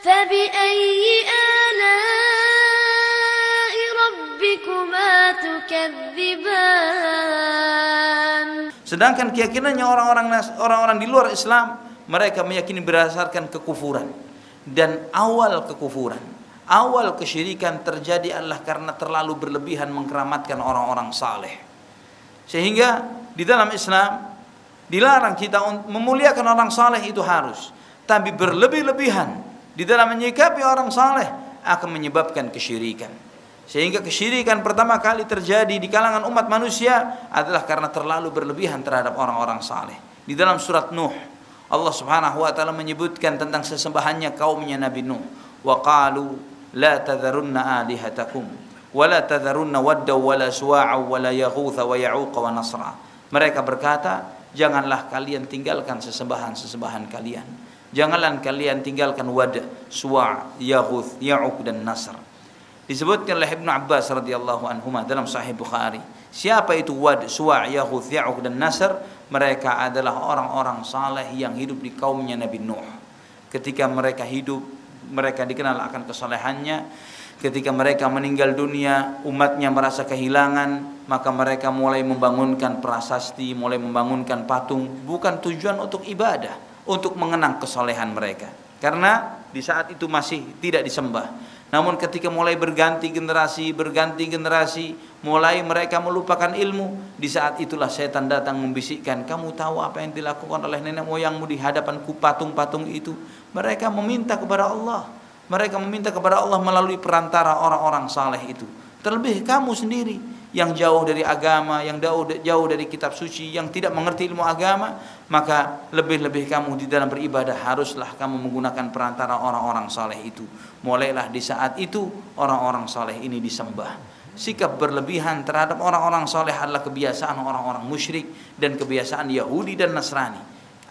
فبأي آلاء ربكما تكذبان. Sedangkan keyakinannya orang-orang di luar Islam, mereka meyakini berdasarkan kekufuran. Dan awal kekufuran, awal kesyirikan terjadi adalah karena terlalu berlebihan mengkeramatkan orang-orang saleh. Sehingga di dalam Islam dilarang kita memuliakan orang saleh, itu harus. Tapi berlebih-lebihan di dalam menyikapi orang saleh akan menyebabkan kesyirikan. Sehingga kesyirikan pertama kali terjadi di kalangan umat manusia adalah karena terlalu berlebihan terhadap orang-orang saleh. Di dalam surat Nuh, Allah Subhanahu wa taala menyebutkan tentang sesembahannya kaumnya Nabi Nuh. Wa qalu la tadharunna alihatakum wa la tadharunna wadda wa la suwa'a wa la yaghutha wa ya'uq wa nasra. Mereka berkata, janganlah kalian tinggalkan sesembahan-sesembahan kalian. Janganlah kalian tinggalkan Wad, Suwa', Yaghuth, Ya'uq dan Nasr. Disebutkan oleh Ibnu Abbas radhiyallahu anhuma dalam Sahih Bukhari, siapa itu Wad, Suwa', Yaghuth, Ya'uq dan Nasr? Mereka adalah orang-orang saleh yang hidup di kaumnya Nabi Nuh. Ketika mereka hidup, mereka dikenal akan kesalehannya. Ketika mereka meninggal dunia, umatnya merasa kehilangan, maka mereka mulai membangunkan prasasti, mulai membangunkan patung, bukan tujuan untuk ibadah, untuk mengenang kesalehan mereka. Karena di saat itu masih tidak disembah. Namun ketika mulai berganti generasi, mulai mereka melupakan ilmu, di saat itulah setan datang membisikkan, kamu tahu apa yang dilakukan oleh nenek moyangmu di hadapan patung-patung itu? Mereka meminta kepada Allah. Mereka meminta kepada Allah melalui perantara orang-orang saleh itu. Terlebih kamu sendiri yang jauh dari agama, yang jauh dari kitab suci, yang tidak mengerti ilmu agama, maka lebih-lebih kamu di dalam beribadah haruslah kamu menggunakan perantara orang-orang saleh itu. Mulailah di saat itu orang-orang saleh ini disembah. Sikap berlebihan terhadap orang-orang saleh adalah kebiasaan orang-orang musyrik dan kebiasaan Yahudi dan Nasrani.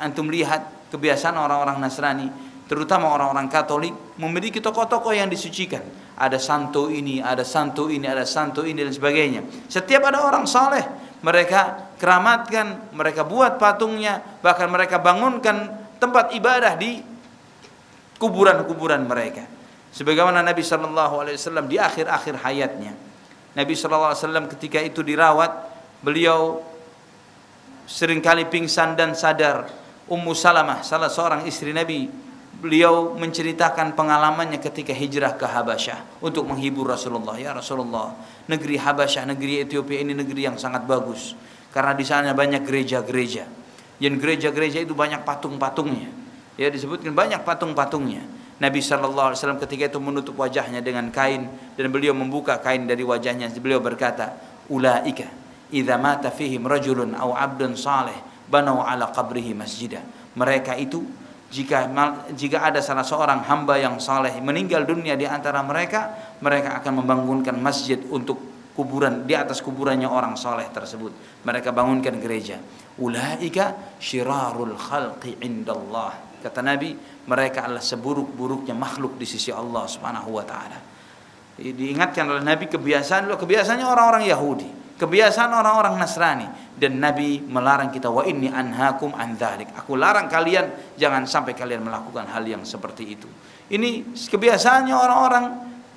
Antum lihat kebiasaan orang-orang Nasrani, terutama orang-orang Katolik, memiliki tokoh-tokoh yang disucikan. Ada santo ini, ada santo ini, ada santo ini dan sebagainya. Setiap ada orang saleh, mereka keramatkan, mereka buat patungnya, bahkan mereka bangunkan tempat ibadah di kuburan-kuburan mereka. Sebagaimana Nabi SAW di akhir-akhir hayatnya, Nabi SAW ketika itu dirawat, beliau seringkali pingsan dan sadar. Ummu Salamah, salah seorang istri Nabi, beliau menceritakan pengalamannya ketika hijrah ke Habasyah untuk menghibur Rasulullah. Ya Rasulullah, negeri Habasyah, negeri Ethiopia ini negeri yang sangat bagus karena di sana banyak gereja-gereja. Dan gereja-gereja itu banyak patung-patungnya. Ya, disebutkan banyak patung-patungnya. Nabi SAW ketika itu menutup wajahnya dengan kain dan beliau membuka kain dari wajahnya. Beliau berkata, ulaika idza mata fihim rajulun aw 'abdun salih banau ala qabrihi masjidah. Mereka itu jika ada salah seorang hamba yang saleh meninggal dunia di antara mereka, mereka akan membangunkan masjid untuk kuburan, di atas kuburannya orang saleh tersebut. Mereka bangunkan gereja. Ulaika syirarul khalqi indallah. Kata Nabi, mereka adalah seburuk-buruknya makhluk di sisi Allah Subhanahu wa taala. Diingatkan oleh Nabi kebiasaannya orang-orang Yahudi, kebiasaan orang-orang Nasrani, dan Nabi melarang kita, wa inni anhaakum an dzalik. Aku larang kalian jangan sampai kalian melakukan hal yang seperti itu. Ini kebiasaannya orang-orang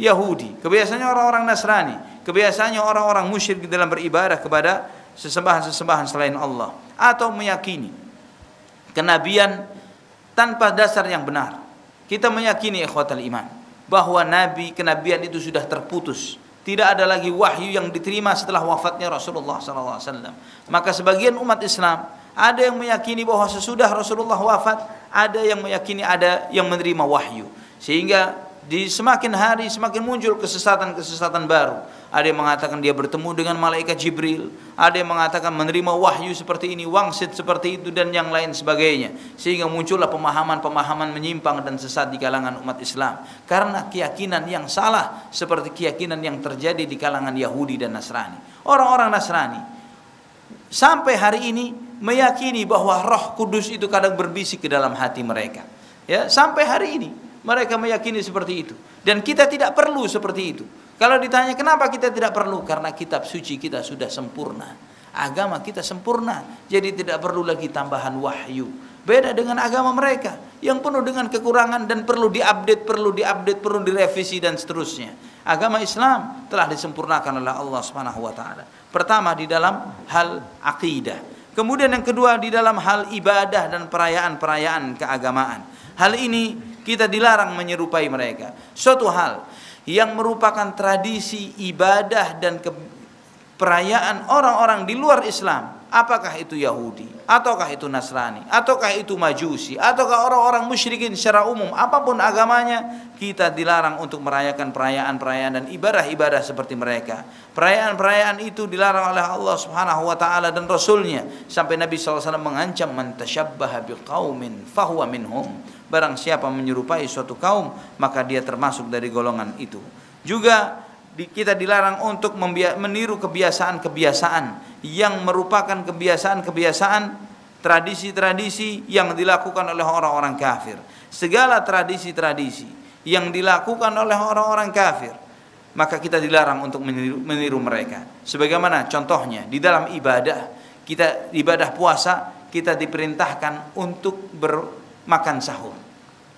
Yahudi, kebiasaannya orang-orang Nasrani, kebiasaannya orang-orang musyrik dalam beribadah kepada sesembahan-sesembahan selain Allah, atau meyakini kenabian tanpa dasar yang benar. Kita meyakini ikhwatal iman bahwa kenabian itu sudah terputus. Tidak ada lagi wahyu yang diterima setelah wafatnya Rasulullah SAW. Maka sebagian umat Islam ada yang meyakini bahwa sesudah Rasulullah wafat, ada yang meyakini ada yang menerima wahyu. Sehingga di semakin hari semakin muncul kesesatan-kesesatan baru. Ada yang mengatakan dia bertemu dengan malaikat Jibril, ada yang mengatakan menerima wahyu seperti ini, wangsit seperti itu, dan yang lain sebagainya. Sehingga muncullah pemahaman-pemahaman menyimpang dan sesat di kalangan umat Islam karena keyakinan yang salah seperti keyakinan yang terjadi di kalangan Yahudi dan Nasrani. Orang-orang Nasrani sampai hari ini meyakini bahwa Roh Kudus itu kadang berbisik ke dalam hati mereka. Ya, sampai hari ini mereka meyakini seperti itu, dan kita tidak perlu seperti itu. Kalau ditanya kenapa kita tidak perlu, karena kitab suci kita sudah sempurna, agama kita sempurna, jadi tidak perlu lagi tambahan wahyu. beda dengan agama mereka yang penuh dengan kekurangan dan perlu diupdate, perlu direvisi dan seterusnya. Agama Islam telah disempurnakan oleh Allah Subhanahu wa taala. Pertama di dalam hal akidah. Kemudian yang kedua di dalam hal ibadah dan perayaan-perayaan keagamaan. Hal ini kita dilarang menyerupai mereka. Suatu hal yang merupakan tradisi ibadah dan perayaan orang-orang di luar Islam, apakah itu Yahudi, ataukah itu Nasrani, ataukah itu Majusi, ataukah orang-orang musyrikin secara umum, apapun agamanya, kita dilarang untuk merayakan perayaan-perayaan dan ibadah-ibadah seperti mereka. Perayaan-perayaan itu dilarang oleh Allah Subhanahu wa taala dan Rasulnya, sampai Nabi SAW mengancam, man tasyabbaha biqaumin fahuwa minhum. Barang siapa menyerupai suatu kaum, maka dia termasuk dari golongan itu. Juga kita dilarang untuk meniru kebiasaan-kebiasaan yang merupakan kebiasaan-kebiasaan, tradisi-tradisi yang dilakukan oleh orang-orang kafir. Segala tradisi-tradisi yang dilakukan oleh orang-orang kafir, maka kita dilarang untuk meniru mereka. Sebagaimana contohnya di dalam ibadah, kita ibadah puasa, kita diperintahkan untuk bermakan sahur.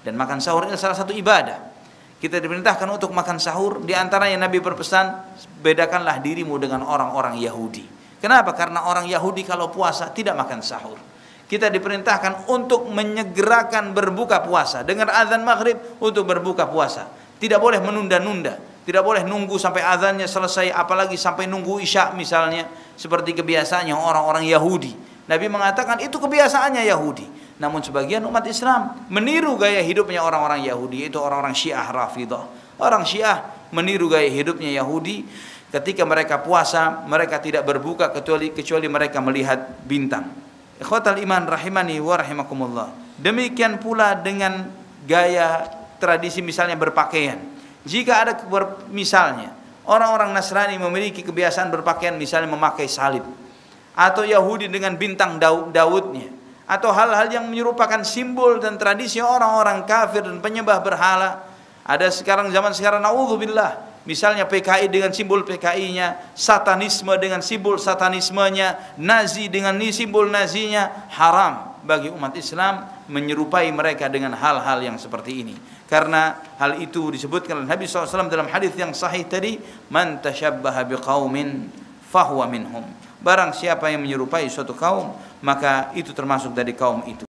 Dan makan sahur ini salah satu ibadah. Kita diperintahkan untuk makan sahur. Di antaranya Nabi berpesan, bedakanlah dirimu dengan orang-orang Yahudi. Kenapa? Karena orang Yahudi kalau puasa tidak makan sahur. Kita diperintahkan untuk menyegerakan berbuka puasa. Dengar azan maghrib untuk berbuka puasa. Tidak boleh menunda-nunda. Tidak boleh nunggu sampai azannya selesai, apalagi sampai nunggu isya misalnya, seperti kebiasaannya orang-orang Yahudi. Nabi mengatakan itu kebiasaannya Yahudi. Namun sebagian umat Islam meniru gaya hidupnya orang-orang Yahudi, itu orang-orang Syiah Rafidah. Orang Syiah meniru gaya hidupnya Yahudi. Ketika mereka puasa, mereka tidak berbuka kecuali mereka melihat bintang. Ikhwatal iman rahimani wa rahimakumullah. Demikian pula dengan gaya tradisi misalnya berpakaian. Jika ada misalnya orang-orang Nasrani memiliki kebiasaan berpakaian misalnya memakai salib, atau Yahudi dengan bintang Daudnya, atau hal-hal yang menyerupakan simbol dan tradisi orang-orang kafir dan penyembah berhala. Ada sekarang, zaman sekarang, naudzubillah, misalnya PKI dengan simbol PKI-nya, satanisme dengan simbol satanismenya, Nazi dengan simbol Nazinya. Haram bagi umat Islam menyerupai mereka dengan hal-hal yang seperti ini. Karena hal itu disebutkan oleh Nabi SAW dalam hadis yang sahih tadi, man tasyabbaha biqaumin fahuwa minhum. Barang siapa yang menyerupai suatu kaum, maka itu termasuk dari kaum itu.